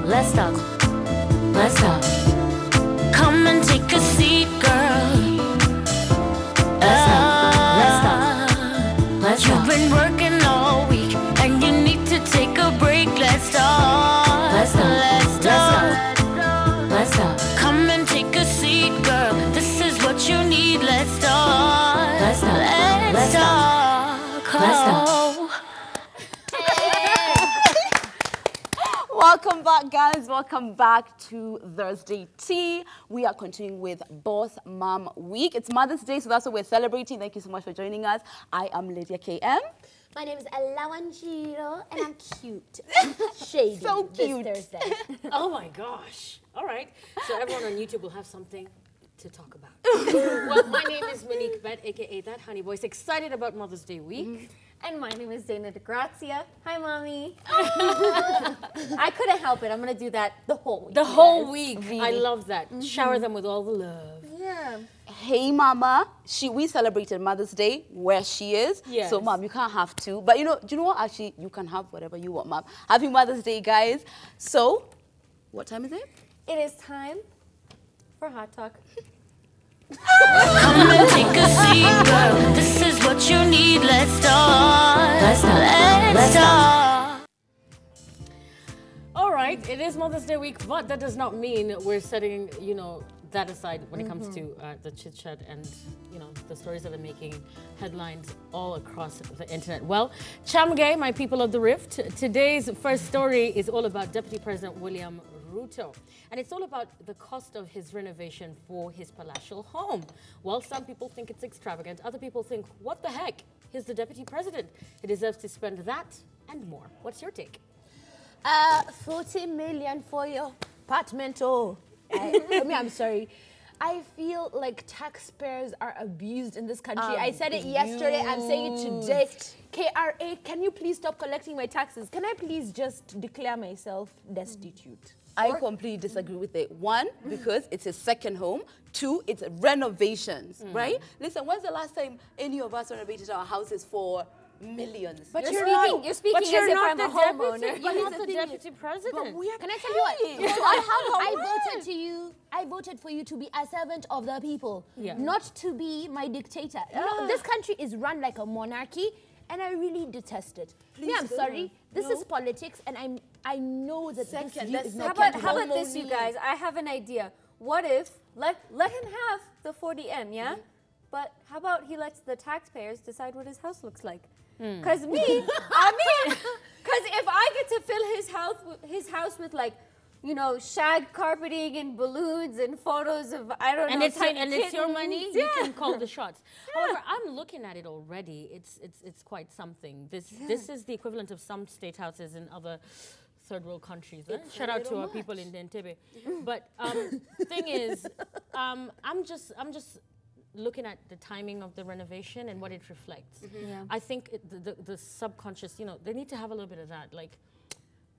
let's talk. Let's talk. Come and take a seat, girl. Let's talk. Let's talk. Let's talk. You've been working all week and you need to take a break. Let's talk. Let's talk. Let's talk. Let's talk. Come and take a seat, girl. This is what you need. Let's talk. Let's talk. Let's talk. Let's talk. Welcome back, guys. Welcome back to Thursday Tea. We are continuing with Boss Mom Week. It's Mother's Day, so that's what we're celebrating. Thank you so much for joining us. I am Lydia KM. My name is Alawanjiro, and I'm cute. Shady. So cute. This Thursday. Oh my gosh. All right. So everyone on YouTube will have something to talk about. Well, my name is Monique Bet, aka That Honey Voice. Excited about Mother's Day week. And my name is Dana DeGrazia. Hi, Mommy. I couldn't help it. I'm going to do that the whole week. The whole week. Really? I love that. Shower them with all the love. Yeah. Hey, Mama. We celebrated Mother's Day where she is. Yes. So, Mom, you can't have to. But, do you know what? Actually, you can have whatever you want, Mom. Happy Mother's Day, guys. So, what time is it? It is time for Hot Talk. Come and take a seat, girl. This is what you need. Let's talk. Let's talk. Let's talk. All right. It is Mother's Day week, but that does not mean we're setting, that aside when it comes to the chit chat and, the stories that are making headlines all across the internet. Well, Chamge, my people of the Rift, today's first story is all about Deputy President William Ruto. And it's all about the cost of his renovation for his palatial home. Well, some people think it's extravagant. Other people think, what the heck? He's the deputy president. He deserves to spend that and more. What's your take? 40 million for your apartment. Oh, I'm sorry. I feel like taxpayers are abused in this country. I said it yesterday. I'm saying it today. KRA, can you please stop collecting my taxes? Can I please just declare myself destitute? I completely disagree with it. One, because it's his second home. Two, it's renovations, right? Listen, when's the last time any of us renovated our houses for millions? But you're speaking as if I'm a homeowner. You're not the deputy president. Can I tell you what? I voted to you. I voted for you to be a servant of the people, not to be my dictator. This country is run like a monarchy, and I really detest it. I'm sorry. This is politics, and I know that this view is not. How about this, you guys? I have an idea. What if let him have the 40M, yeah? But how about he lets the taxpayers decide what his house looks like? Because because if I get to fill his house with like, shag carpeting and balloons and photos of, I don't know, and it's your money, you can call the shots. However, I'm looking at it already. It's quite something. This is the equivalent of some state houses in other third world countries. Shout out to our people in Entebbe. But thing is, I'm just looking at the timing of the renovation and what it reflects. I think the subconscious, they need to have a little bit of that. Like,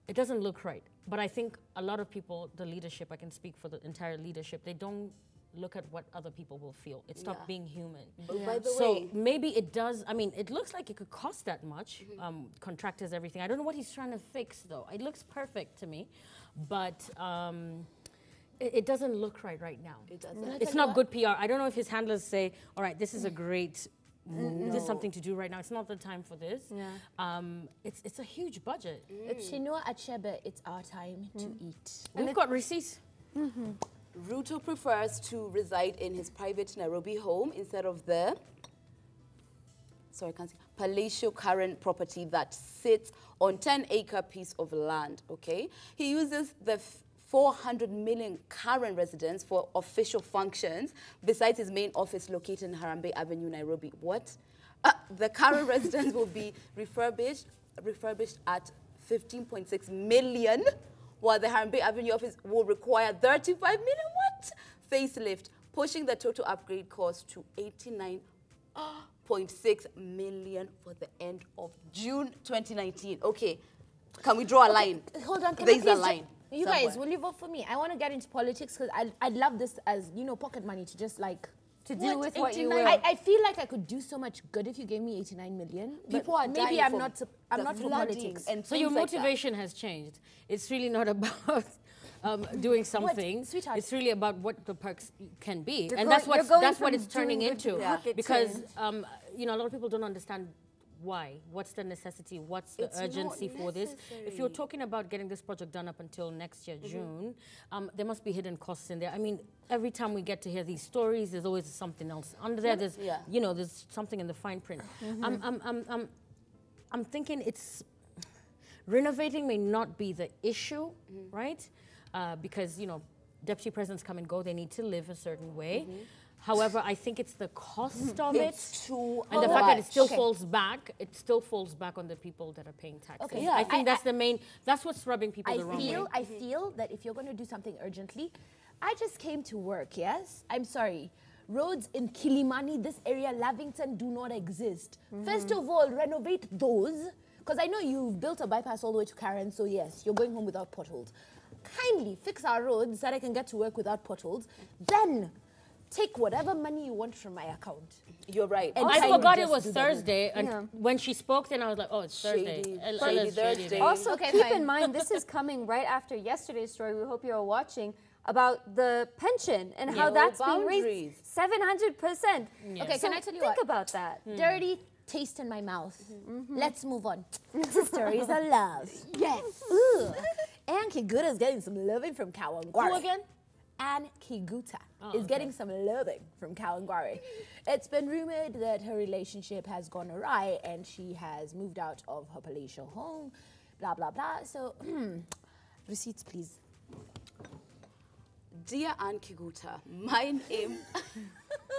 it doesn't look right. But I think a lot of people, the leadership, I can speak for the entire leadership, they don't look at what other people will feel. It's not being human. By the So way, maybe it does, it looks like it could cost that much, contractors, everything. I don't know what he's trying to fix, though. It looks perfect to me, but it doesn't look right now. It doesn't. It's not good PR. I don't know if his handlers say, all right, this is a great This is something to do right now. It's not the time for this. Yeah. It's a huge budget. It's Chinua Achebe. It's our time to eat. We've got receipts. Ruto prefers to reside in his private Nairobi home instead of the palatial current property that sits on 10-acre piece of land. Okay, he uses the 400 million current residence for official functions besides his main office located in Harambee Avenue, Nairobi. What? The current residence will be refurbished at 15.6 million, while the Harambee Avenue office will require 35 million. What? Facelift, pushing the total upgrade cost to 89.6 million for the end of June 2019. Okay, can we draw a line? Hold on, there's a line. You guys, will you vote for me? I want to get into politics because I love this as, you know, pocket money to just like to do with what you 89? will. I feel like I could do so much good if you gave me 89 million. But People are maybe dying I'm from not. I'm not for flooding politics. and So your things like that. motivation has changed. It's really not about doing something. Sweetheart? It's really about what the perks can be, You're and going- that's what you're going that's what from it's turning doing good to into. pocket Because change. you know, a lot of people don't understand why. What's the necessity? What's the It's not urgency for this? If necessary. you're talking about getting this project done up until next year, June, there must be hidden costs in there. I mean, every time we get to hear these stories, there's always something else under there. There's, you know, there's something in the fine print. I'm thinking it's renovating may not be the issue, right? Because, you know, deputy presidents come and go. They need to live a certain way. However, I think it's the cost of It's too and the fact that it still Okay. falls back. It still falls back on the people that are paying taxes. Okay. Yeah. I think that's the main. That's what's rubbing people the wrong way. I feel that if you're going to do something urgently, I just came to work, yes? I'm sorry. Roads in Kilimani, this area, Lavington, do not exist. First of all, renovate those. Because I know you've built a bypass all the way to Karen, so yes, you're going home without potholes. Kindly fix our roads so that I can get to work without potholes. Then take whatever money you want from my account. You're right. And I kindly forgot it just was do that. Thursday, and Yeah. when she spoke, then I was like, "Oh, it's Thursday." Shady. Ella's Shady shady Thursday. day. Also, Okay, keep fine. in mind, this is coming right after yesterday's story. We hope you're watching about the pension and how No that's being boundaries. raised 700%. Okay, So can I tell you think what? about that. Dirty taste in my mouth. Let's move on to stories of love. Yes. Ooh. And Kiguta's getting some loving from Kawangware. Who again? And Kiguta is getting some loving from Kawangware. It's been rumored that her relationship has gone awry and she has moved out of her palatial home, blah, blah, blah. So, receipts, please. Dear Anne Kiguta, my name,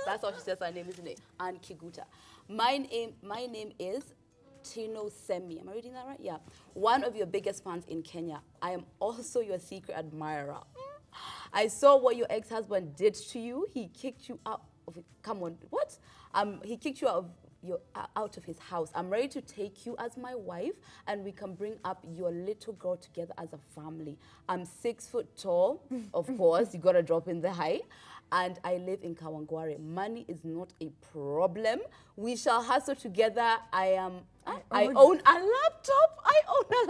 that's how she says her name, isn't it? Anne Kiguta. My name is Tino Semi. Am I reading that right? Yeah. One of your biggest fans in Kenya. I am also your secret admirer. I saw what your ex-husband did to you. He kicked you out of it. Come on, what? He kicked you out of his house. I'm ready to take you as my wife, and we can bring up your little girl together as a family. I'm 6 foot tall, of course. You gotta drop in the height. And I live in Kawangware. Money is not a problem. We shall hustle together. I own a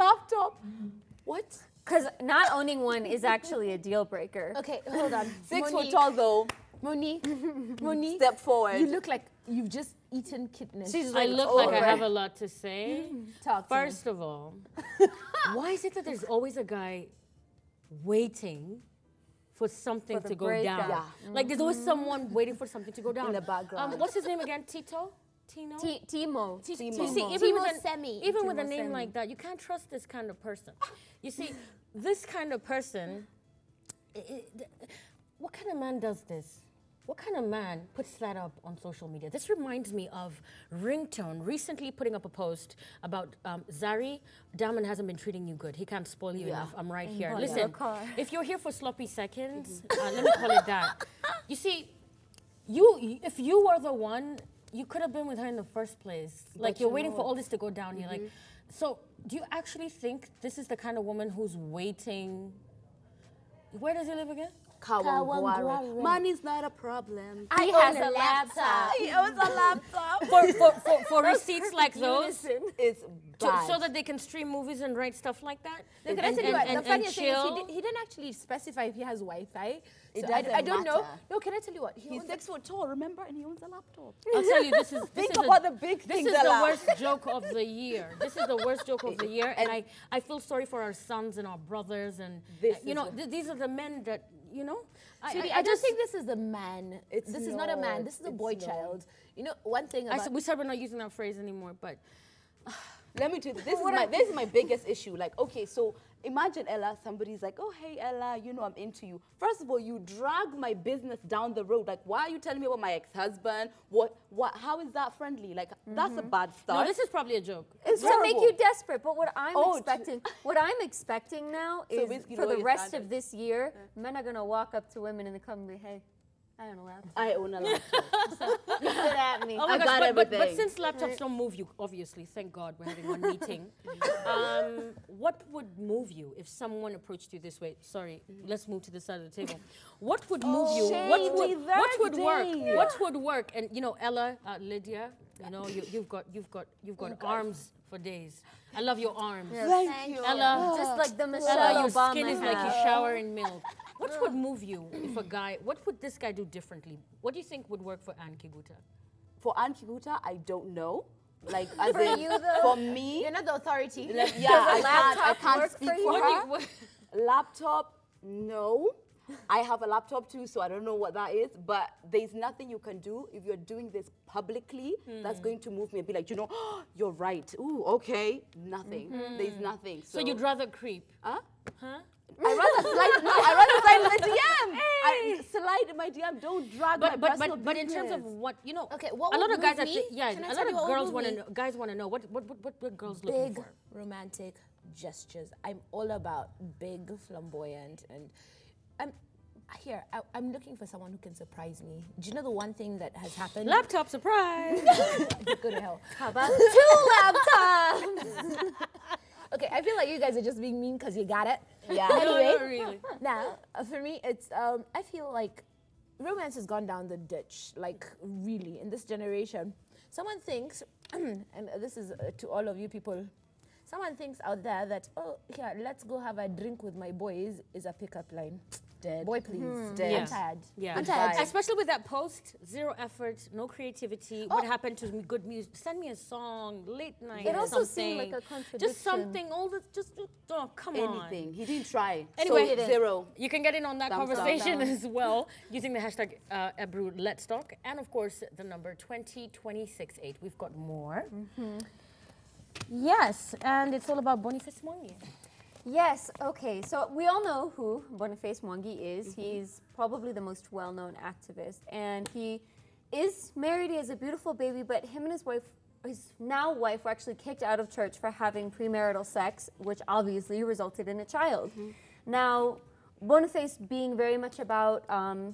laptop. What? Because not owning one is actually a deal breaker. Okay, hold on. 6 foot tall though. Monique, Monique, Step forward. you look like you've just eaten kidneys. She's I like, look like I over. have a lot to say. Talk to me. First of all, why is it that there's always a guy waiting for something For the to go breakup. down? Yeah. Like there's always someone waiting for something to go down. the background. What's his name again? Tino? Timo. You see, Timo even with Semi. even with a Timo name Semi. like that, you can't trust this kind of person. You see, this kind of person, what kind of man does this? What kind of man puts that up on social media? This reminds me of Ringtone recently putting up a post about Zari. Damon hasn't been treating you good. He can't spoil you enough. I'm right here. Listen, your car. if you're here for sloppy seconds, let me call it that. You see, if you were the one, you could have been with her in the first place. Like you're waiting for all this to go down. You're like, so do you actually think this is the kind of woman who's waiting? Where does he live again? Kawangware. Money's not a problem. He has a laptop. He owns a laptop. For receipts like those, It's bad. so that they can stream movies and write stuff like that. Look, can I tell you what? The and funniest thing is chill. he didn't actually specify if he has Wi-Fi. It So doesn't I don't know. matter. No, can I tell you what? He He's owns 6 foot tall, remember? And he owns a laptop. I'll tell you, this is Think about the big this things. is the Ella. worst joke of the year. This is the worst joke of the year, and I feel sorry for our sons and our brothers, and This you is know what- these are the men that you know. Sweetie, I don't think this is a man. It's This is not a man. not. This is a It's boy not. child. You know, one thing about we said we're not using that phrase anymore, but Let me tell you, this is my biggest issue. Like, okay, so imagine Ella, somebody's like, oh, hey, Ella, you know I'm into you. First of all, you drag my business down the road. Like, why are you telling me about my ex-husband? How is that friendly? Like, that's a bad start. no, this is probably a joke. It's To make you terrible. desperate, but what Oh, I'm expecting now So is basically for lower the your rest standards. of this year, men are gonna walk up to women in the club and be, hey, I own a laptop. I own a laptop. Good at me. Oh my I gosh, got but everything. since laptops don't move you, obviously, thank God we're having one meeting. What would move you if someone approached you this way? Sorry, let's move to the side of the table. What would move you? What would work? What would work? And you know, Ella, Lydia, you know, you've got arms for days. I love your arms. Thank you. Ella, Just like the Michelle Ella, your Obama skin is like you has. shower in milk. What would move you if a guy? What would this guy do differently? What do you think would work for Anne Kiguta? For Anne Kiguta, I don't know. Like, as For in, you, though? for me, You're not the authority. like, yeah, I laptop can't work speak for for you? her. Laptop, no. I have a laptop too, so I don't know what that is. But there's nothing you can do if you're doing this publicly that's going to move me and be like, you know, you're right. Ooh, okay. Nothing. There's nothing. So you'd rather creep? Huh? Huh? I rather slide in the DM. I slide in my DM. Don't drag my personal But in terms of business. what you know, Okay, what a lot would of guys, move me? yeah, Can I a tell lot you of what would girls move want to me? know. Guys want to know what girls looking Big for. romantic gestures. I'm all about big, flamboyant, and I'm looking for someone who can surprise me. Do you know the one thing that has happened? Laptop surprise. Go to hell. How about 2 laptops? Okay, I feel like you guys are just being mean because you got it. Yeah. No, Anyway, not really. now, for me, it's, I feel like romance has gone down the ditch, like really, in this generation. Someone thinks, and this is to all of you people, someone thinks out there that, oh, here, let's go have a drink with my boys is a pickup line. Dead. Boy, please. Dead. Yeah. I'm tired. Yeah. I'm tired. Goodbye. Especially with that post, zero effort, no creativity. What happened to good music? Send me a song, late night. It also something. seemed like a Just contradiction. something. All this. Just oh, come on. Anything. He didn't try. Anyway. So, zero. You can get in on that Thumbs up. conversation as well using the hashtag Ebru Let's Talk and of course the number 20268. We've got more. Yes, and it's all about Boniface Mwangi. Yes, okay. So we all know who Boniface Mwangi is. He's probably the most well-known activist. And he is married. He has a beautiful baby, but him and his wife, his now wife, were actually kicked out of church for having premarital sex, which obviously resulted in a child. Now, Boniface being very much about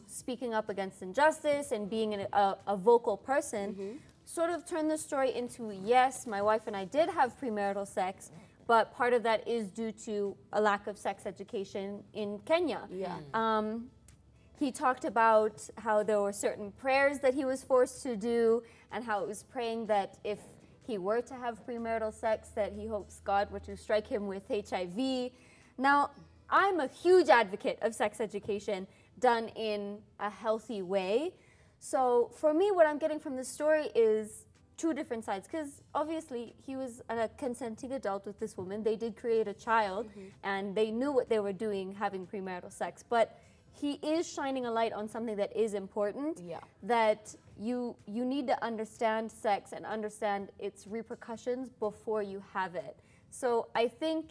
speaking up against injustice and being a vocal person, sort of turned the story into, yes, my wife and I did have premarital sex, but part of that is due to a lack of sex education in Kenya. Yeah. He talked about how there were certain prayers that he was forced to do and how it was praying that if he were to have premarital sex, that he hopes God were to strike him with HIV. Now, I'm a huge advocate of sex education done in a healthy way. So for me, what I'm getting from this story is two different sides, because obviously he was a consenting adult with this woman. They did create a child, and they knew what they were doing having premarital sex. But he is shining a light on something that is important, that you need to understand sex and understand its repercussions before you have it. So I think,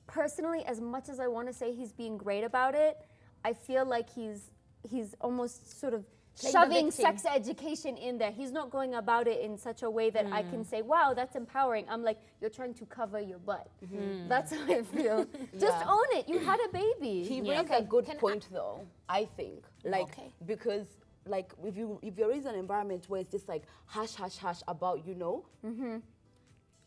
personally, as much as I want to say he's being great about it, I feel like he's almost sort of shoving sex education in there. He's not going about it in such a way that I can say, wow, that's empowering. I'm like, you're trying to cover your butt. That's how I feel. Just own it. You had a baby. He raised a good point, though, I think. Like, because, like, if you're in an environment where it's just like hush, hush, hush about, you know,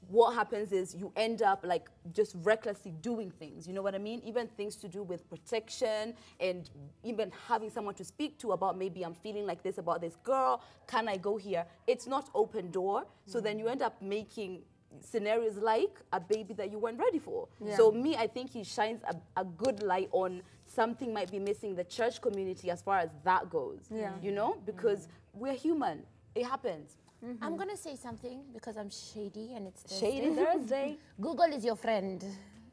what happens is you end up like just recklessly doing things, you know what I mean? Even things to do with protection and even having someone to speak to about maybe I'm feeling like this about this girl, can I go here? It's not open door, so then you end up making scenarios like a baby that you weren't ready for. So me, I think he shines a good light on something might be missing the church community as far as that goes, you know? Because we're human, it happens. I'm going to say something because I'm shady and it's Shady Thursday. Google is your friend.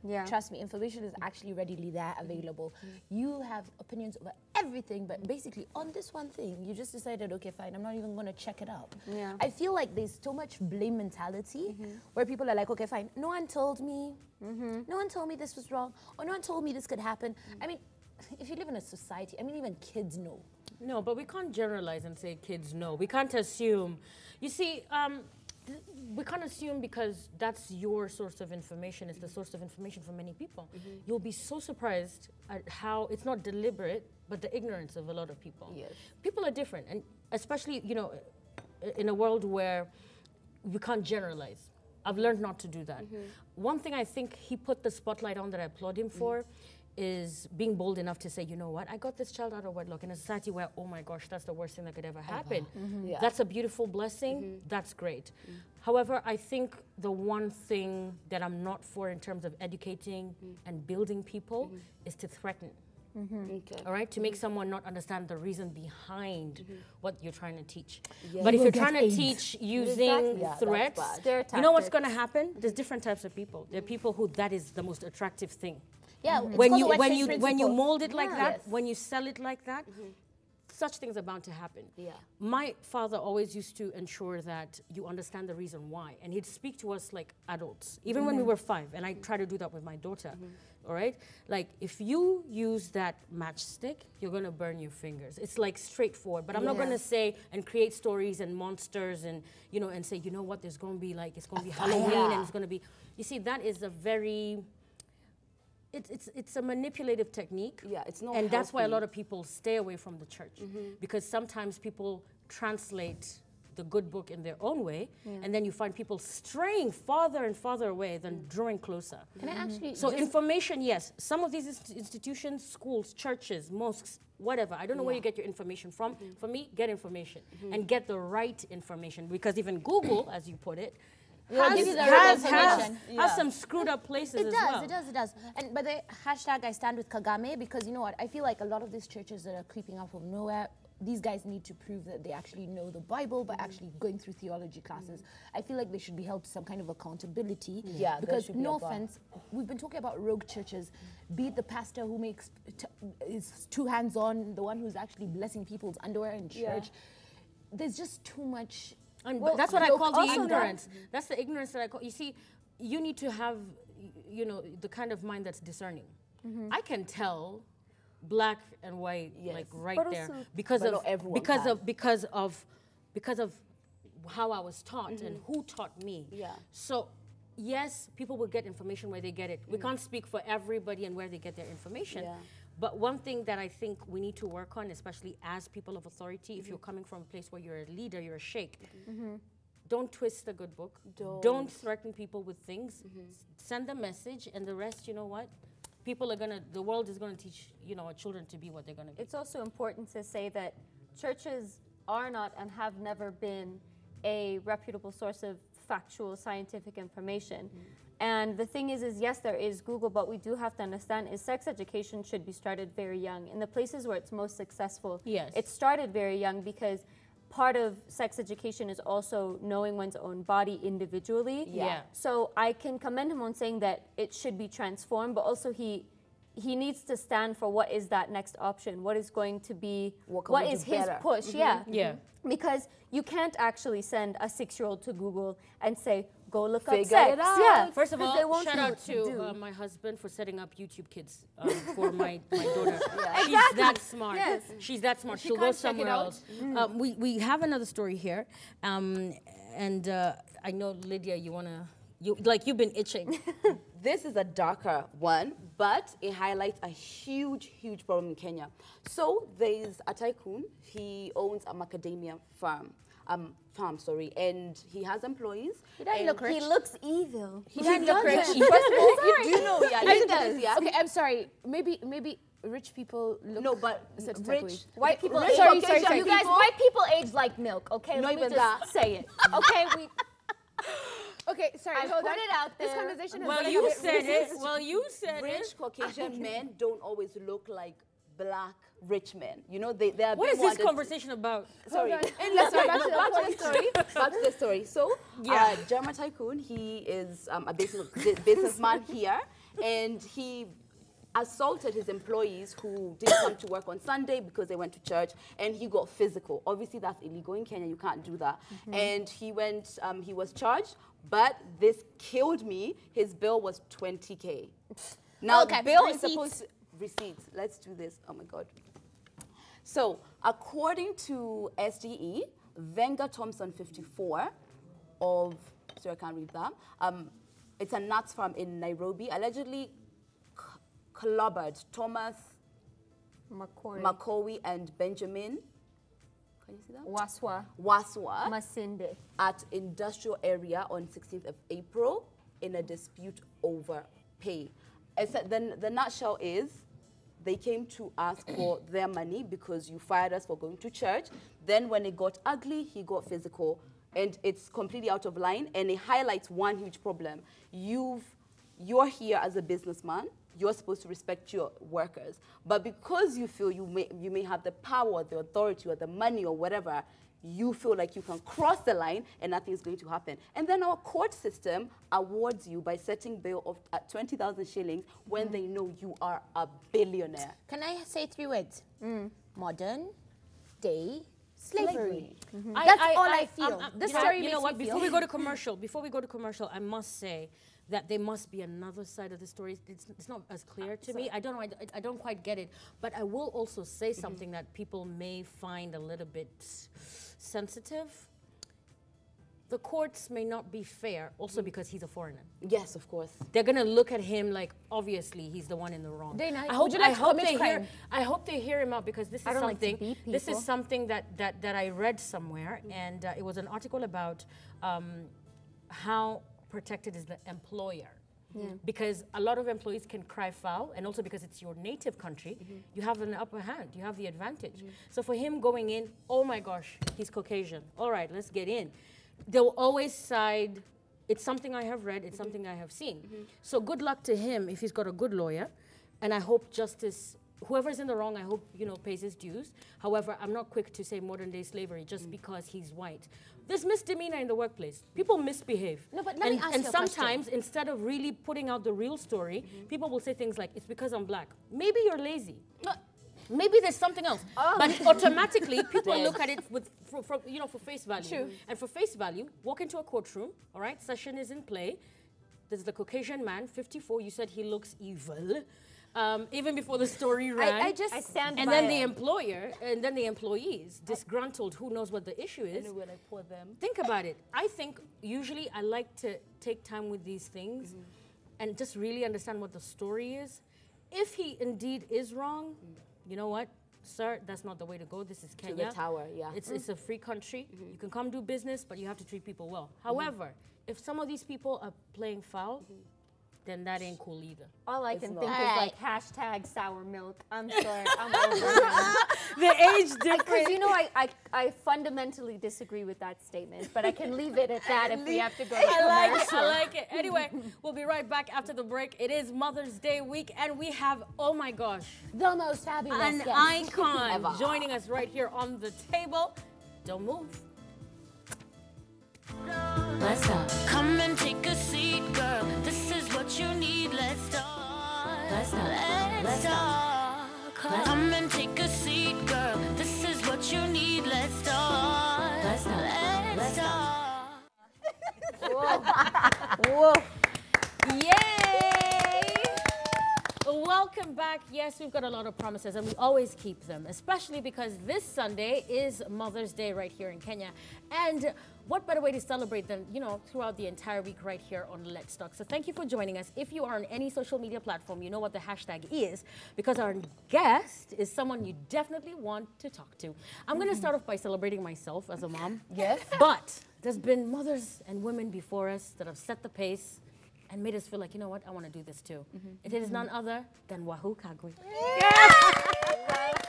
Yeah. Trust me, information is actually readily there available. You have opinions over everything, but basically on this one thing, you just decided, okay, fine, I'm not even going to check it out. Yeah. I feel like there's so much blame mentality where people are like, okay, fine, no one told me. No one told me this was wrong, or no one told me this could happen. I mean, if you live in a society, I mean, even kids know. No, but we can't generalize and say kids know. We can't assume. You see, we can't assume because that's your source of information. It's the source of information for many people. You'll be so surprised at how it's not deliberate, but the ignorance of a lot of people. Yes. People are different, and especially, you know, in a world where we can't generalize. I've learned not to do that. One thing I think he put the spotlight on that I applaud him for is being bold enough to say, you know what, I got this child out of wedlock in a society where, oh my gosh, that's the worst thing that could ever happen. Yeah. That's a beautiful blessing. That's great. However, I think the one thing that I'm not for in terms of educating and building people is to threaten. Okay. All right, to make someone not understand the reason behind what you're trying to teach. Yeah. But if You you're will trying get to AIDS. teach using Yeah, that's threats, bad. Scare you know what's tactics. going to happen? There's different types of people. There are people who that is the most attractive thing. Yeah, it's When called you the West when Side you when you Principle. mold it like Yeah. that, Yes. when you sell it like that, such things are bound to happen. Yeah. My father always used to ensure that you understand the reason why, and he'd speak to us like adults, even when we were 5, and I try to do that with my daughter. All right, like if you use that matchstick, you're gonna burn your fingers. It's like straightforward, but I'm not gonna say and create stories and monsters and you know and say, you know what, there's gonna be like it's gonna be Halloween and it's gonna be. You see, that is a very it's a manipulative technique. Yeah, it's not and that's why a healthy. lot of people stay away from the church because sometimes people translate the good book in their own way, and then you find people straying farther and farther away than drawing closer. Can I actually So just- information, yes. Some of these institutions, schools, churches, mosques, whatever. I don't know where you get your information from. For me, get information and get the right information because even Google, as you put it, Will give you the right has information. some screwed up places It as does, well. it does. And by the hashtag I stand with Kagame, because you know what, I feel like a lot of these churches that are creeping up from nowhere, these guys need to prove that they actually know the Bible by actually going through theology classes. I feel like they should be held to some kind of accountability. Yeah, there because should be no a bar. offense, we've been talking about rogue churches, be it the pastor who is too hands-on, the one who's actually blessing people's underwear in church. There's just too much. And Well, that's what I look, call the also that- ignorance. That's the ignorance that I call. You see, you need to have, you know, the kind of mind that's discerning. I can tell black and white Yes. like right But there also- because But of not everyone because can. of because of because of how I was taught and who taught me. Yeah. So yes, people will get information where they get it. We can't speak for everybody and where they get their information. Yeah. But one thing that I think we need to work on, especially as people of authority, if you're coming from a place where you're a leader, you're a sheikh, don't twist the good book. Don't threaten people with things. Send a message, and the rest, you know what? People are gonna. The world is gonna teach, you know, our children to be what they're gonna be. It's also important to say that churches are not and have never been a reputable source of factual scientific information. And the thing is yes, there is Google, but we do have to understand is sex education should be started very young. In the places where it's most successful, Yes. it started very young because part of sex education is also knowing one's own body individually. Yeah. So I can commend him on saying that it should be transformed, but also he needs to stand for what is that next option, what is going to be, What can what we is do his better? push, Yeah. Because you can't actually send a 6-year-old to Google and say, go look up Figure sex. it out. Yeah. First of 'cause all, they won't shout know out what to do. my husband for setting up YouTube Kids for my daughter. Yeah. She's that smart. Yes. She's that smart. She She'll go can't check it somewhere out. else. We have another story here, and I know Lydia, you've been itching. This is a darker one, but it highlights a huge problem in Kenya. So there's a tycoon. He owns a macadamia farm, and he has employees. He doesn't and look rich. He looks evil. He doesn't doesn't. look rich. First of all, you do know, yeah, I he think does, yeah. Okay, I'm sorry. Maybe rich people look. No, but set a type rich, of- White people rich age. Sorry, Caucasian sorry. You guys, people- white people age like milk, okay? Not Let me even just that. say it. Okay, we Okay, sorry. I hold put on. it out This there. conversation is Well, getting a you bit said it. racist. Well, you said rich it. Caucasian men don't always look like black rich men. You know, they are. a What bit is more this under- conversation about? Sorry. on. Sorry, Back no, to the back to the point. story. Back to the story. So, Yeah. German tycoon, he is a businessman here, and he assaulted his employees who didn't come to work on Sunday because they went to church, and he got physical. Obviously, that's illegal in Kenya. You can't do that. And he was charged, but this killed me. His bill was 20K. Now, Okay, bill is receipts. supposed to, receipts. Let's do this. Oh my God. So, according to SDE, Venga Thompson, 54, I can't read that. It's a nuts farm in Nairobi, allegedly clobbered Thomas Makowi and Benjamin. Can you see that? Waswa. Masinde. At industrial area on 16th of April in a dispute over pay. Then the nutshell is they came to ask for their money because you fired us for going to church. Then when it got ugly, he got physical. And it's completely out of line. And it highlights one huge problem. You're here as a businessman. You're supposed to respect your workers. But because you feel you may have the power, the authority, or the money, or whatever, you feel like you can cross the line and nothing is going to happen. And then our court system awards you by setting bail of at 20,000 shillings when they know you are a billionaire. Can I say 3 words? Modern day slavery. That's all I feel. This story you know what? makes me Before we go to commercial, I must say that there must be another side of the story. It's not as clear to me. I don't know. I don't quite get it. But I will also say something that people may find a little bit sensitive. The courts may not be fair, also because he's a foreigner. Yes, of course. They're gonna look at him like obviously he's the one in the wrong. Dana, I hope I they hear him out because this is something that I read somewhere, and it was an article about how protected is the employer. Because a lot of employees can cry foul, and also because it's your native country, you have an upper hand, you have the advantage. So for him going in, oh my gosh, he's Caucasian. All right, let's get in. They'll always side, it's something I have read, it's something I have seen. So good luck to him if he's got a good lawyer, and I hope justice, whoever's in the wrong, I hope, pays his dues. However, I'm not quick to say modern day slavery just because he's white. There's misdemeanor in the workplace. People misbehave. No, but let me ask you a question. And sometimes, instead of really putting out the real story, people will say things like, it's because I'm black. Maybe you're lazy. Maybe there's something else. But automatically, people look at it for face value. True. And for face value, walk into a courtroom, all right, session is in play. There's the Caucasian man, 54, you said he looks evil. Even before the story ran. I stand by and then it. the employer, and then the employees, disgruntled, who knows what the issue is. When I pour them. Think about it. I think usually I like to take time with these things and just really understand what the story is. If he indeed is wrong, you know what, sir, that's not the way to go. This is Kenya. To the tower, yeah. It's a free country. You can come do business, but you have to treat people well. However, if some of these people are playing foul, then that ain't cool either. All I can think is like hashtag sour milk. I'm sorry, I'm over The age difference. Because I fundamentally disagree with that statement, but I can leave it at that if we have to go to I like it. Anyway, we'll be right back after the break. It is Mother's Day week, and we have, oh my gosh, the most fabulous an guest icon ever joining us right here on the table. Don't move. Let's talk. Come and take a seat, girl. This is what you need. Let's talk. Let's talk. Let's talk. Come and take a seat, girl. This is what you need. Let's talk. Let's talk. Let's talk. Whoa. Yay! Welcome back. Yes, we've got a lot of promises, and we always keep them, especially because this Sunday is Mother's Day right here in Kenya. And what better way to celebrate than, throughout the entire week right here on Let's Talk. So thank you for joining us. If you are on any social media platform, you know what the hashtag is, because our guest is someone you definitely want to talk to. I'm going to start off by celebrating myself as a mom. Yes. But there's been mothers and women before us that have set the pace and made us feel like, you know what, I want to do this too. It is none other than Wahu Kagwe.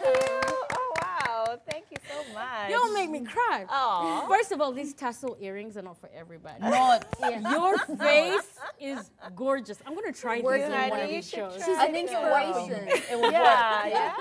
Oh, wow. Thank you so much. You don't make me cry. Aw. First of all, these tassel earrings are not for everybody. Not. Your face is gorgeous. I'm going to try these in one of you these should shows. try. She's an inspiration. Yeah.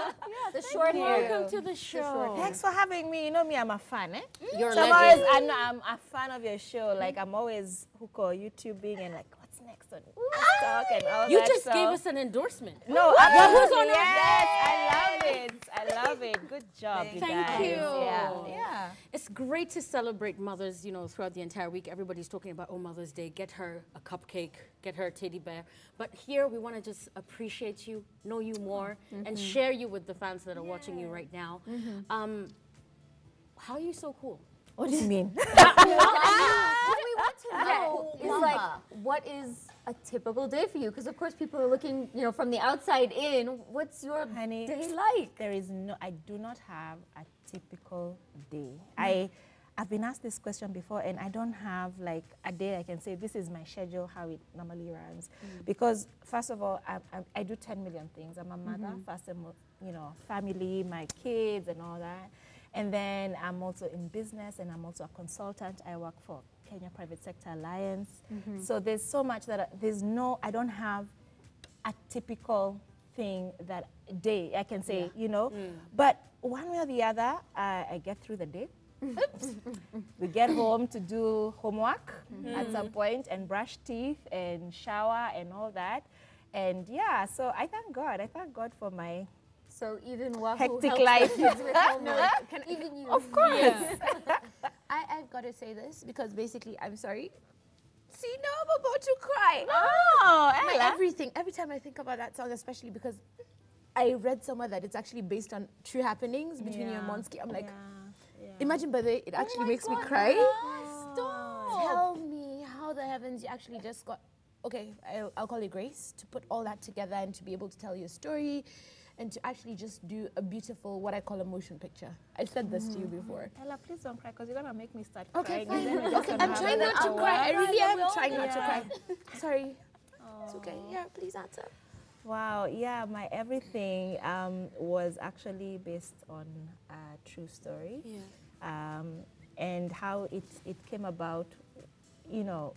The short hair. Welcome to the show. Thanks for having me. You know me, I'm a fan, eh? You're a So legend. I'm a fan of your show. Like, I'm always hooked on YouTubing and like, what's next on TikTok and all You that. just so. gave us an endorsement. No, Wahu's on yes, I love it. I love it. Good job, you Thank guys. you. Yeah. It's great to celebrate mothers, throughout the entire week. Everybody's talking about, Mother's Day. Get her a cupcake, get her a teddy bear. But here, we want to just appreciate you, know you more, and share you with the fans that are watching you right now. How are you so cool? What do you mean? We want to It's like, what is a typical day for you? Because of course people are looking, you know, from the outside in. What's your day like? There is no, I do not have a typical day. I've been asked this question before, and I don't have like a day I can say this is my schedule, how it normally runs. Because first of all, I do 10 million things. I'm a mother, first, you know, family, my kids and all that. And then I'm also in business, and I'm also a consultant. I work for Kenya Private Sector Alliance. So there's so much that I don't have a typical thing that day I can say, you know. But one way or the other, I get through the day. We get home to do homework at some point and brush teeth and shower and all that. And yeah, so I thank God. I thank God for my even Wahu hectic helps life. the kids with homework. Even you. Of course. Yeah. I've got to say this because basically, I'm sorry. See, now I'm about to cry. Oh, My Ella. everything. Every time I think about that song, especially because I read somewhere that it's actually based on true happenings between you and Monsky. I'm like, imagine by the way, it actually makes me cry. Stop. Tell me how the heavens you actually just got, okay, I'll call it grace, to put all that together and to be able to tell your story and to actually just do a beautiful, what I call a motion picture. I said this to you before. Ella, please don't cry because you're going to make me start Okay, crying. fine. And then we're just Okay, gonna I'm have trying another not to hour. cry. I really am trying not to Yeah. cry. Sorry. It's okay. Yeah, please answer. Wow, yeah, my everything was actually based on a true story. And how it came about, you know,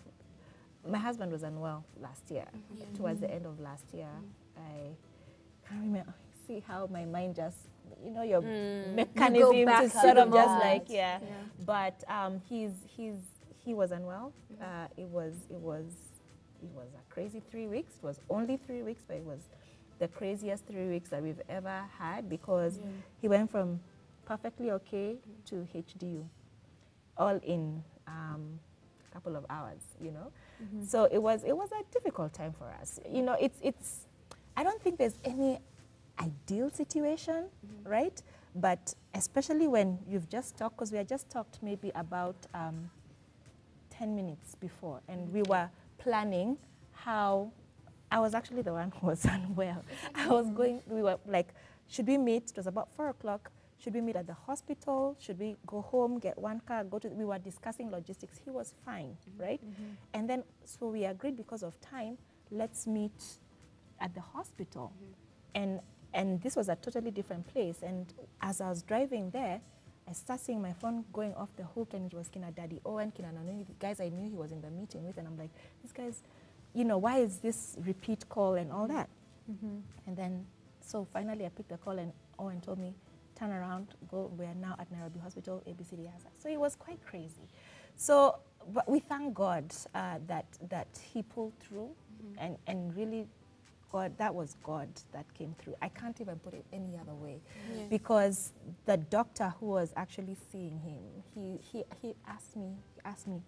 my husband was unwell last year, towards the end of last year. I can't remember, see how my mind just, you know, your mechanism to sort of just like, But he was unwell. It was a crazy 3 weeks. It was only 3 weeks, but it was the craziest 3 weeks that we've ever had because he went from perfectly okay to HDU, all in a couple of hours, you know. So it was a difficult time for us. You know, it's I don't think there's any ideal situation, right? But especially when you've just talked, because we had just talked maybe about 10 minutes before, and we were planning how, I was actually the one who was unwell. We were like, should we meet? It was about 4 o'clock. Should we meet at the hospital? Should we go home, get one car, we were discussing logistics. He was fine, right? And then, so we agreed because of time, let's meet at the hospital. And this was a totally different place. And as I was driving there, I started seeing my phone going off the hook, and it was Kina Daddy Owen, Kina Nanoni, the guys I knew he was in the meeting with, and I'm like, these guys, you know, why is this repeat call and all that? And then, so finally I picked the call, and Owen told me, turn around, go, we're now at Nairobi Hospital, ABCD has that. So it was quite crazy. So, but we thank God that he pulled through, and really, God, that was God that came through. I can't even put it any other way, because the doctor who was actually seeing him, he asked me,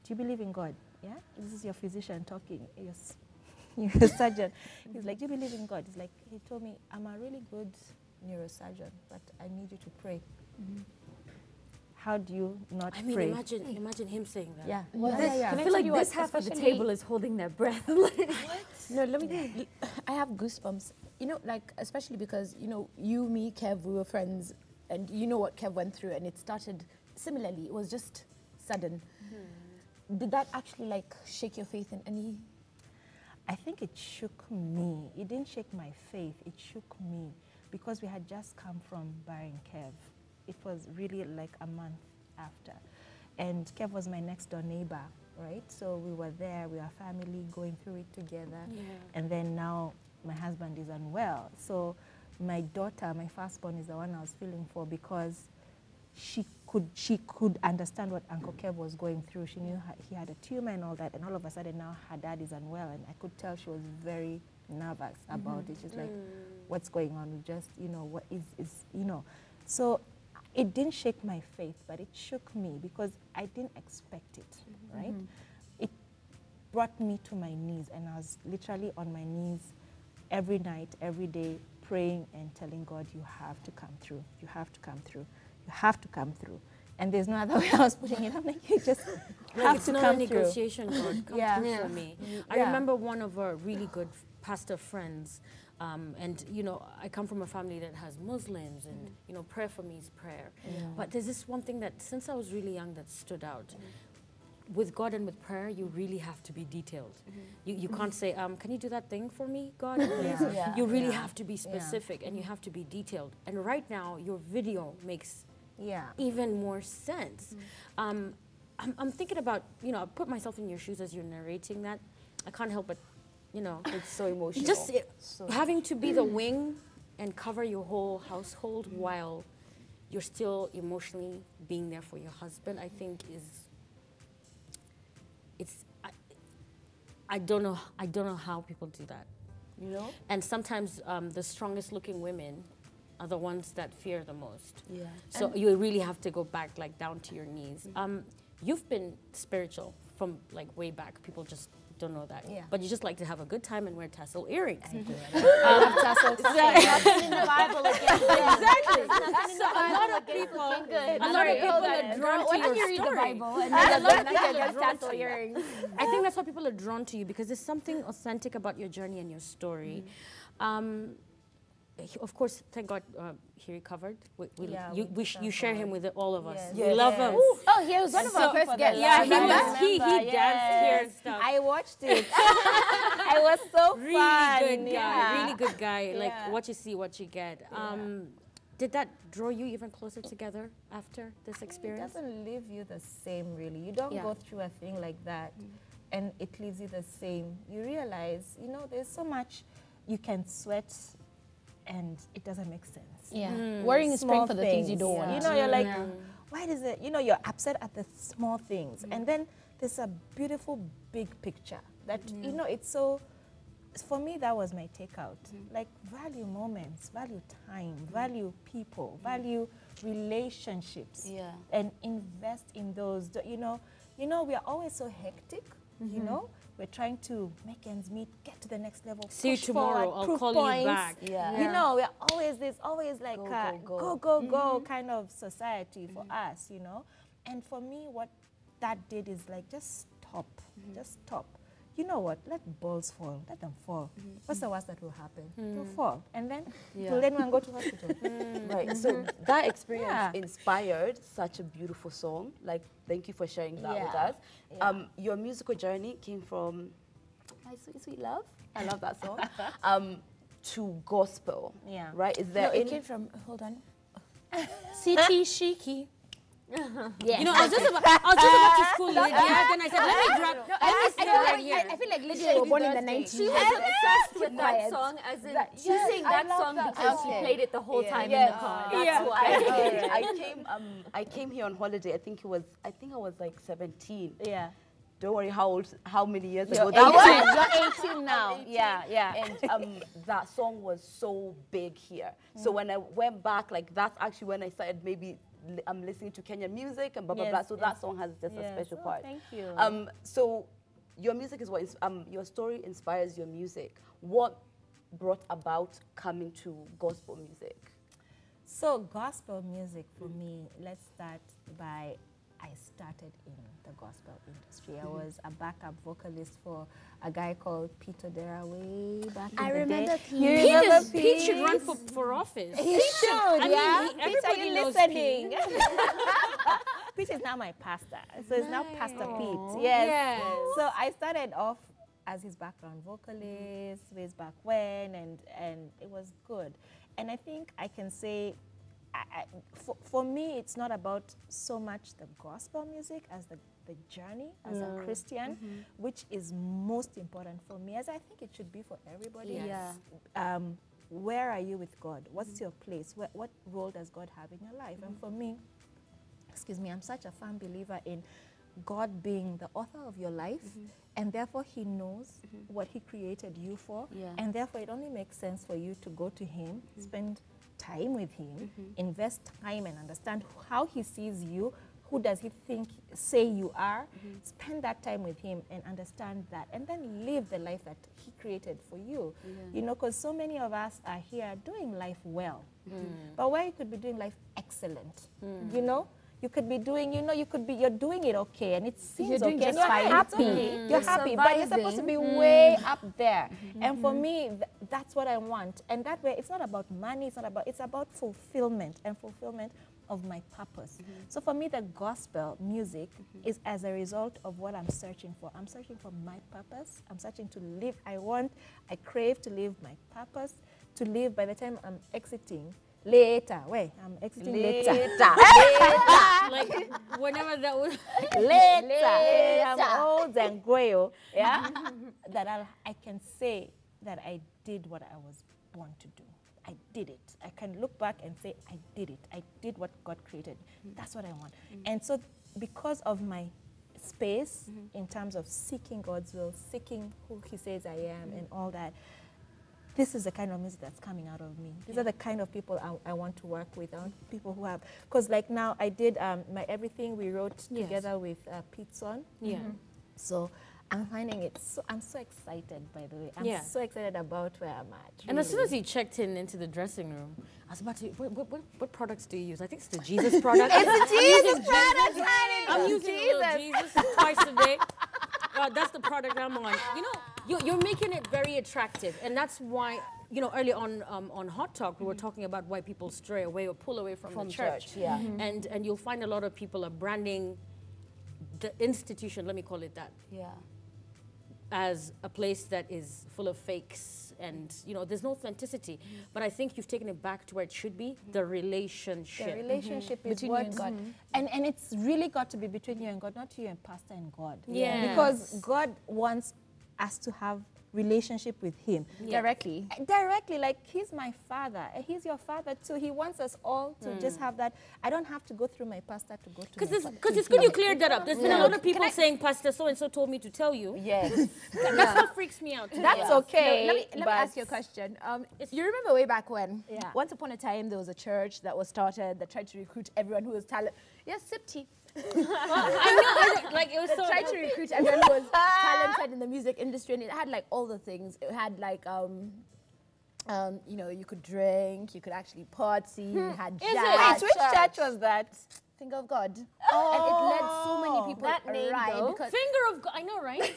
do you believe in God? Yeah, this is your physician talking. Yes, your surgeon. He's like, do you believe in God? He's like, he told me, I'm a really good neurosurgeon, but I need you to pray. How do you not pray? Imagine him saying that. Yeah. I feel like this half of the table is holding their breath. No, let me. I have goosebumps. You know, like especially because you know, you, me, Kev, we were friends, and you know what Kev went through, and it started similarly. It was just sudden. Did that actually like shake your faith in any? I think it shook me. It didn't shake my faith. It shook me because we had just come from burying Kev. It was really like a month after, and Kev was my next door neighbor. Right, so we were there, we were family going through it together, and then now my husband is unwell. So my daughter, my firstborn, is the one I was feeling for because she could understand what Uncle Kev was going through. She knew he had a tumor and all that, and all of a sudden now her dad is unwell, and I could tell she was very nervous about it. She's like, what's going on? We just, you know, what is you know. So it didn't shake my faith, but it shook me because I didn't expect it, right? It brought me to my knees, and I was literally on my knees every night, every day, praying and telling God, you have to come through, you have to come through, you have to come through. and there's no other way I was putting it. I'm like, you just have it's to not come a through. negotiation, God. Come Yeah. through Yeah. for me. I Yeah. remember one of our really good pastor friends, and you know, I come from a family that has Muslims, and you know, prayer for me is prayer. But there's this one thing that since I was really young that stood out. With God and with prayer, you really have to be detailed. You can't say, can you do that thing for me, God, please? You really have to be specific, and you have to be detailed. And right now, your video makes even more sense. I'm thinking about, you know, I put myself in your shoes as you're narrating that. I can't help but, you know. It's so emotional. Just having to be the wing and cover your whole household while you're still emotionally being there for your husband, I think I don't know how people do that. You know? And sometimes the strongest looking women are the ones that fear the most. Yeah. So you really have to go back, like, down to your knees. You've been spiritual from, like, way back. People just don't know that. Yeah. But you just like to have a good time and wear tassel earrings. Tassel. Nothing in the Bible against that. Exactly. Nothing in the Bible against looking good. A lot of people are drawn to your you read the story. Bible and A lot of then people you are just drawn tassel to you. earrings. I think that's why people are drawn to you, because there's something authentic about your journey and your story. Of course, thank God he recovered. You share him with all of us. Yes. We love him. Oh, he was one of our first guests. Yeah, Remember? he danced here and stuff. I watched it. I was so Really fun. good guy. Yeah. Really good guy. Like, Yeah. what you see, what you get. Did that draw you even closer together after this It experience? doesn't leave you the same, really. You don't go through a thing like that and it leaves you the same. You realize, you know, there's so much you can sweat and it doesn't make sense. Yeah. Worrying is praying for the things you don't want. You know, you're like, why does it, you know, you're upset at the small things. And then there's a beautiful big picture that, you know, it's so, for me, that was my takeout. Like, value moments, value time, value people, value relationships. Yeah. And invest in those. You know, we are always so hectic, you know. We're trying to make ends meet, get to the next level. See you push tomorrow. forward, I'll proof call points. you back. Yeah. You know, there's always like go kind of society for us, you know. And for me, what that did is like, just stop, just stop. You know what? Let balls fall. Let them fall. What's the worst that will happen? They'll fall, and then till then we'll go to hospital. Right. So that experience inspired such a beautiful song. Like, thank you for sharing that with us. Your musical journey came from My Sweet Sweet Love. I love that song. To gospel. Yeah. Right. Is there No, it any? came from, hold on. City Shiki. Yes. You know, I was just about to school Lydia, then I said, let me grab, let me right here. I feel like Lydia was born in the 90s. She was obsessed with that song, as in she sang that song because she played it the whole time in the car. That's why. I came here on holiday. I think I was like 17. Yeah. Don't worry how many years You're ago that was. You're 18 now. Yeah. And that song was so big here. So when I went back, like, that's actually when I started maybe I'm listening to Kenyan music and blah blah blah. So that song has just a special part. Thank you. So your music is what your story inspires your music. What brought about coming to gospel music? So gospel music for me, let's start by, I started in the gospel industry. I was a backup vocalist for a guy called Peter Deraway back in the day. Pete should run for office. He should, yeah. Pete, Pete, are you knows listening? Pete is now my pastor. So it's now Pastor Pete. Yes. So I started off as his background vocalist ways back when, and it was good. And I think I can say, for me, it's not about so much the gospel music as the journey as a Christian, which is most important for me, as I think it should be for everybody. Yes. Where are you with God? What's your place? What role does God have in your life? And for me, I'm such a firm believer in God being the author of your life, and therefore He knows what He created you for, and therefore it only makes sense for you to go to Him, spend time with Him, invest time and understand how He sees you, who does He say you are, spend that time with Him and understand that, and then live the life that He created for you. You know, because so many of us are here doing life well, but where you could be doing life excellent, you know, You could be doing, you're doing it okay, and it seems You're doing okay. And just you're fine. happy. It's You're You're happy, but you're supposed to be way up there. And for me, that's what I want. And that way, it's not about money. It's about fulfillment and fulfillment of my purpose. So for me, the gospel music is as a result of what I'm searching for. I'm searching for my purpose. I'm searching to live. I crave to live my purpose, to live by the time I'm exiting. I'm exiting later. Like whenever that was. Later. I'm old and gray, yeah? That I can say that I did what I was born to do. I did it. I can look back and say, I did it. I did what God created. That's what I want. And so because of my space in terms of seeking God's will, seeking who he says I am and all that, this is the kind of music that's coming out of me. These are the kind of people I want to work with. I want people who have, because like now I did my Everything we wrote together with Pete Son. Yeah. So I'm finding it, I'm so excited, by the way. I'm so excited about where I'm at. And as soon as he checked into the dressing room, I was about to, what products do you use? I think it's the Jesus product. It's the Jesus product, honey. I'm using Jesus twice a day. That's the product I'm on. You're making it very attractive, and that's why, early on Hot Talk, we were talking about why people stray away or pull away from the church. Yeah. And you'll find a lot of people are branding the institution, let me call it that, as a place that is full of fakes, and there's no authenticity. But I think you've taken it back to where it should be, the relationship. The relationship is Between what you and God. And it's really got to be between you and God, not you and pastor and God. Yes. Because God wants us to have relationship with him. Directly. Directly, like he's my father. He's your father too. He wants us all to just have that. I don't have to go through my pastor to go to Because it's good you cleared that up. There's been a lot of people saying, Pastor so-and-so told me to tell you. Yes. That's what freaks me out. That's okay. No, let me ask you a question. You remember way back when? Yeah. Once upon a time, there was a church that was started that tried to recruit everyone who was talented. Yes, Sipti. I know, like it was so. Tried to recruit everyone who was talented in the music industry, and it had like all the things. It had like you could drink, you could actually party, you had jazz. Which church was that? Finger of God. And it led so many people That name, though. because Finger of God, I know, right?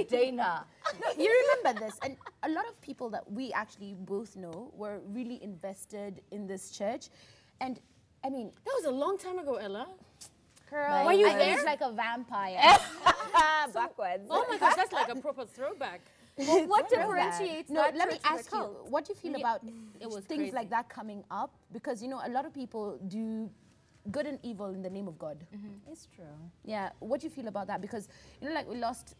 Dana. no, you remember this, and a lot of people that we actually both know were really invested in this church, and I mean, That was a long time ago, Ella. girl, Were you I there? aged like a vampire. Backwards. Oh my gosh, that's like a proper throwback. Well, what differentiates No, that let me church from ask the you, cult? what do you feel about It was things crazy. like that coming up? Because, a lot of people do good and evil in the name of God. It's true. Yeah, what do you feel about that? Because, like we lost,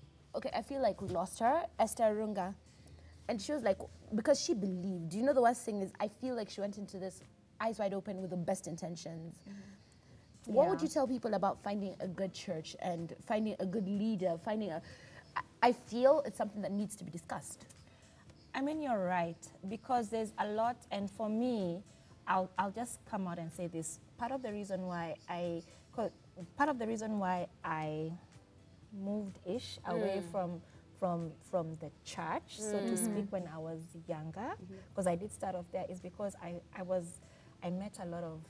I feel like we lost her, Esther Runga. And she was like, because she believed. The worst thing is, I feel like she went into this eyes wide open with the best intentions. What would you tell people about finding a good church and finding a good leader, I feel it's something that needs to be discussed. I mean, you're right, because there's a lot, and for me, I'll just come out and say this. Part of the reason why I moved-ish away from the church, so to speak, when I was younger, because I did start off there, is because I met a lot of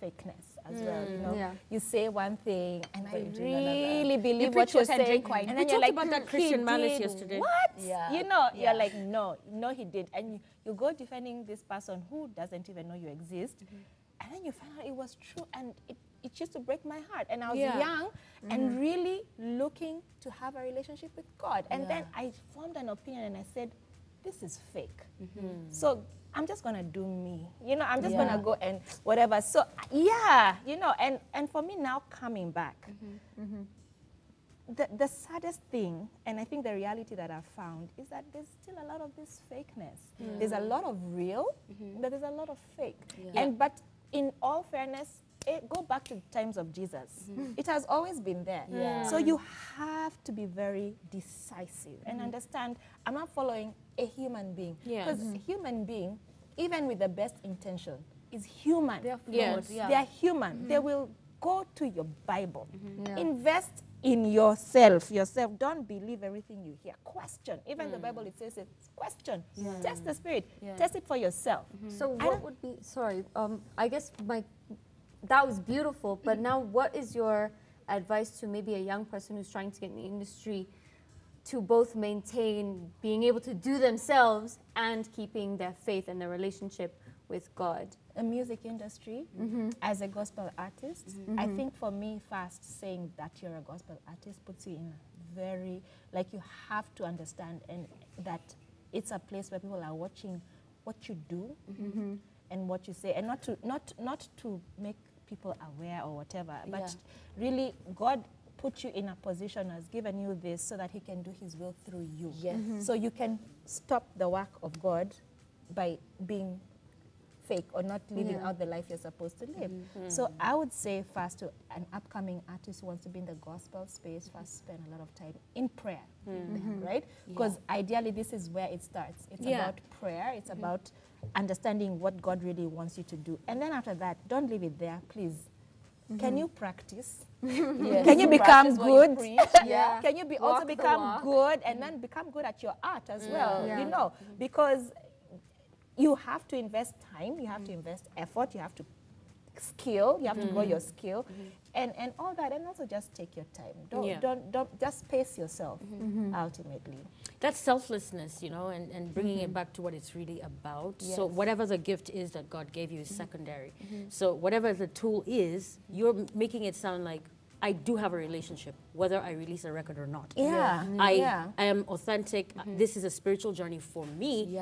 fakeness as well. Yeah. You say one thing, and I you're doing another. really believe You what preach you're what and saying, drink wine. and We then you're talked like, about that "He Christian malice did yesterday." What? Yeah. You're like, no, he did, and you go defending this person who doesn't even know you exist, and then you find out it was true, and it used to break my heart. And I was young and really looking to have a relationship with God, and then I formed an opinion, and I said, this is fake. So I'm just gonna do me. I'm just gonna go and whatever. So and for me now coming back, the saddest thing, and I think the reality that I've found, is that there's still a lot of this fakeness. There's a lot of real, but there's a lot of fake. But in all fairness, go back to the times of Jesus. It has always been there. So you have to be very decisive and understand, I'm not following a human being. Because a human being, even with the best intention, is human. They're Yes. flawed, They are human. They will go to your Bible. Invest in yourself. Don't believe everything you hear. Question. Even the Bible, it says it. Question. Test the spirit. Test it for yourself. So what would be, sorry, I guess my that was beautiful. But now, what is your advice to maybe a young person who's trying to get in the industry to both maintain being able to do themselves and keeping their faith and their relationship with God? A music industry, as a gospel artist, I think for me, first saying that you're a gospel artist puts you in a very, like, you have to understand and that it's a place where people are watching what you do and what you say, and not to make people aware or whatever, but really God put you in a position, has given you this so that he can do his will through you. Yes. So you can stop the work of God by being fake or not living out the life you're supposed to live. So I would say first to an upcoming artist who wants to be in the gospel space, first spend a lot of time in prayer, right? Because ideally this is where it starts. It's about prayer, it's about understanding what God really wants you to do. And then after that, don't leave it there, please. Can you practice? Yes. Can you become good? Yeah. Can you also become good and then become good at your art as well? You know, because you have to invest time, you have to invest effort, you have to skill, you have to grow your skill, and all that, and also just take your time. Don't just pace yourself. Ultimately, That's selflessness, you know, and bringing it back to what it's really about. So whatever the gift is that God gave you is secondary. So whatever the tool is, you're making it sound like I do have a relationship, whether I release a record or not. I am authentic. This is a spiritual journey for me.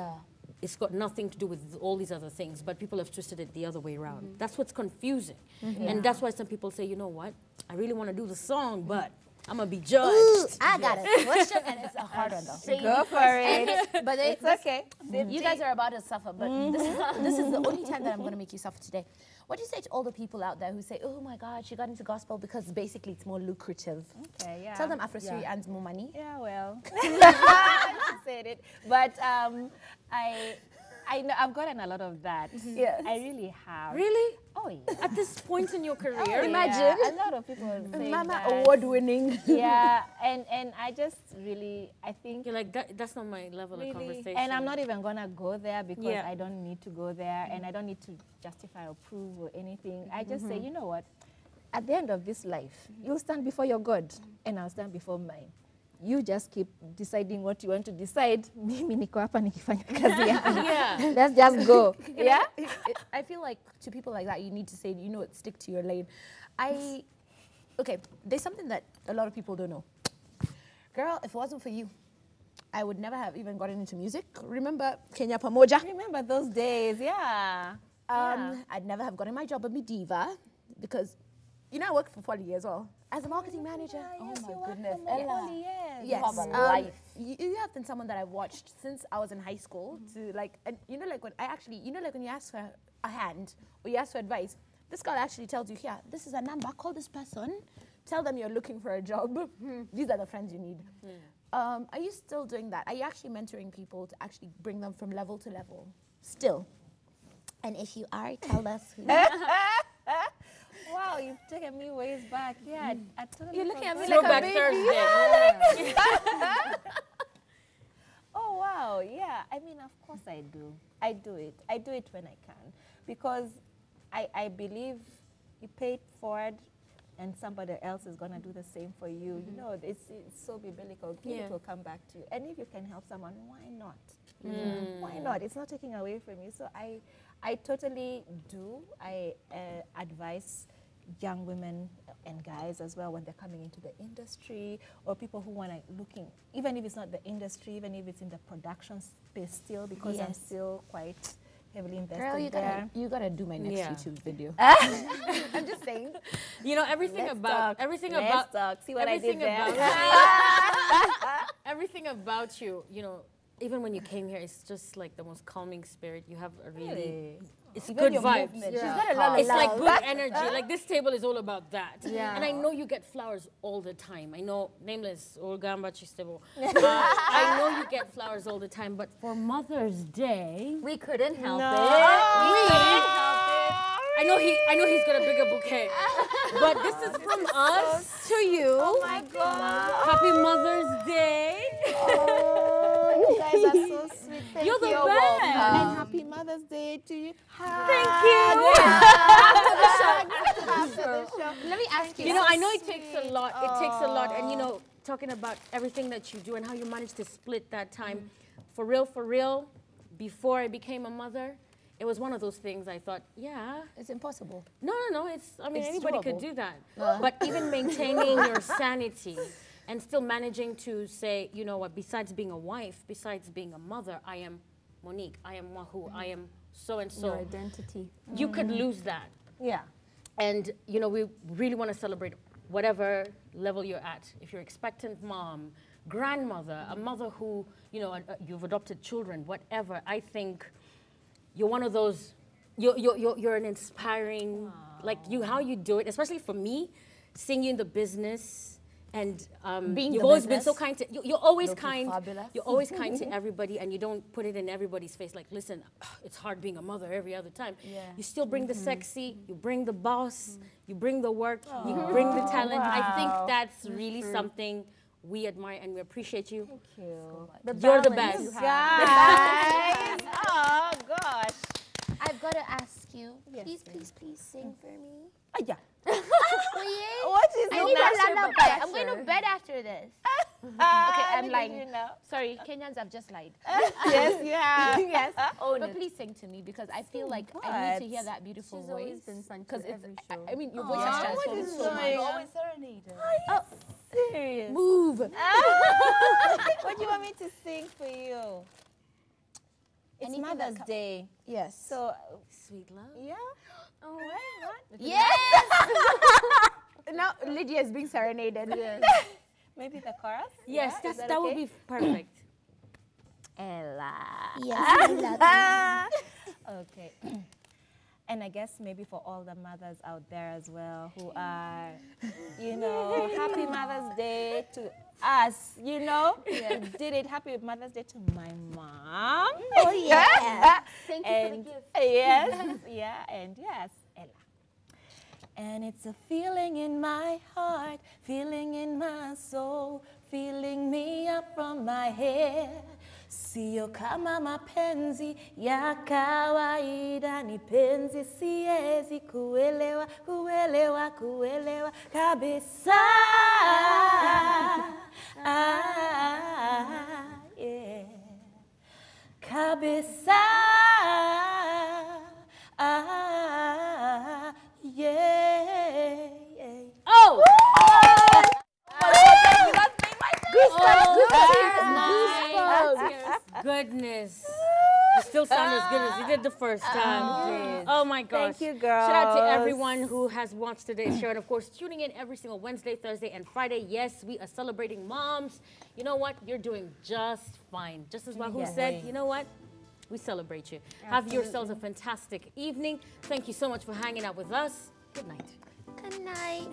It's got nothing to do with all these other things, but people have twisted it the other way around. That's what's confusing. And that's why some people say, you know what, I really want to do the song, but I'm going to be judged. Ooh, I got a question, and it's a hard one, though. go for it. But It's okay. you guys are about to suffer, but this is the only time that I'm going to make you suffer today. What do you say to all the people out there who say, oh my God, she got into gospel because basically it's more lucrative? Okay, yeah. Tell them Afro Siri earns more money. Yeah, well, I said it, but I know I've gotten a lot lot of that. Yes. I really have. Really? Oh yeah. At this point in your career? Oh, Imagine. yeah. A lot of people say Mama that. award-winning. Yeah, and I just really, I think You're like, that's not my level of conversation. and I'm not even gonna go there because Yeah. I don't need to go there, and I don't need to justify or prove or anything. I just say, you know what? At the end of this life, you'll stand before your God, and I'll stand before mine. You just keep deciding what you want to decide. Mimi niko hapa nikifanya kazi yangu. Yeah. Let's just go. Yeah. I feel like to people like that, you need to say, you know what, stick to your lane. Okay, there's something that a lot of people don't know. Girl, if it wasn't for you, I would never have even gotten into music. Remember Kenya Pamoja? Remember those days? Yeah. Yeah. I'd never have gotten my job at Mediva because, you know, I worked for Folly as well. As a marketing manager. Yes, Oh you my worked goodness. for Molly, yes. Yes. have a life. You have been someone that I've watched since I was in high school to like, and you know, like when I actually, you know, like when you ask for a hand or you ask for advice, this girl actually tells you, here, this is a number, call this person, tell them you're looking for a job. These are the friends you need. Are you still doing that? Are you actually mentoring people to actually bring them from level to level? Still. And if you are, tell us who. Wow, you've taken me ways back. Yeah, I totally You're looking at me forgot. like a Throwback baby. Thursday. Oh, wow. Yeah, I mean, of course I do. I do it. I do it when I can. Because I believe you pay it forward and somebody else is going to do the same for you. You know, it's so biblical. It will come back to you. And if you can help someone, why not? Why not? It's not taking away from you. So I totally do. I advise young women and guys as well when they're coming into the industry, or people who want to looking, even if it's not the industry, even if it's in the production space still, because I'm still quite heavily invested Girl, you there. gotta do my next Yeah. YouTube video. I'm just saying. You know, everything Let's about talk. everything Let's about talk. See what I did everything there. about everything about you, you know, even when you came here, it's just like the most calming spirit. You have a really it's Even good your vibes. movement. She's got a lot of It's like love. good energy. Like this table is all about that. Yeah. And I know you get flowers all the time. I know, nameless, Olgamba Chistebo. I know you get flowers all the time, but for Mother's Day, We couldn't help No. it. I know he's got a bigger bouquet. But this is from us to you. Oh my God. Happy Mother's Day. Oh, you guys are so sweet. Thank You're the you. best. And happy Mother's Day to you. Thank you. Let me ask you. You know, I know it takes a lot. It takes a lot. And, you know, talking about everything that you do and how you managed to split that time. For real, before I became a mother, it was one of those things I thought, yeah. It's impossible. No. I mean, It's anybody doable. could do that. But even maintaining your sanity and still managing to say, you know what, besides being a wife, besides being a mother, I am Monique, I am Wahu, I am so-and-so. Your identity. You could lose that. Yeah. And, you know, we really want to celebrate whatever level you're at. If you're expectant mom, grandmother, a mother who, you know, you've adopted children, whatever, I think you're one of those, you're an inspiring, like how you do it, especially for me, seeing you in the business. And you've always been so kind to, you're always kind, you're always kind to everybody, and you don't put it in everybody's face like, listen, it's hard being a mother every other time. Yeah. You still bring the sexy, you bring the boss, you bring the work, you bring the talent. I think that's really something we admire and we appreciate you. Thank you. You're the best. Guys. Oh, gosh. I've got to ask you, please sing for me. Yeah. Please? What is I need a lullaby. I'm going to bed after this. Okay, I'm because lying. you know. Sorry, Kenyans have just lied. Yes, you have. Yes. Own But it. please sing to me because I feel like I need to hear that beautiful She's voice. always been sung to Because every show. I mean, your voice has transformed so much. Always serenaded. Serious. Move. What do you want me to sing for you? It's Anything Mother's that Day. Yes. So, Sweet love. yeah. Oh, what? Yes. Now Lydia is being serenaded. Yes. Maybe the chorus? Yes, Yeah? that would be perfect. Ella. Yes, Okay. And I guess maybe for all the mothers out there as well who are, you know, happy Mother's Day to us, you know. Yeah. Did it happy Mother's Day to my mom. Oh, yeah. Thank you for the gift. Yes, yeah, and yes, Ella. And it's a feeling in my heart, feeling in my soul, feeling me up from my head. Sio kama mapenzi ya kawaida, ni penzi siwezi kuelewa kabisa. Yeah. Kabisa. Yeah. Oh! Goodness. You still sound as good as you did the first time. Oh my gosh. Thank you, girls. Shout out to everyone who has watched today's show. And of course, tuning in every single Wednesday, Thursday, and Friday. Yes, we are celebrating moms. You know what? You're doing just fine. Just as Wahu said, you know what? We celebrate you. Have yourselves a fantastic evening. Thank you so much for hanging out with us. Good night. Good night.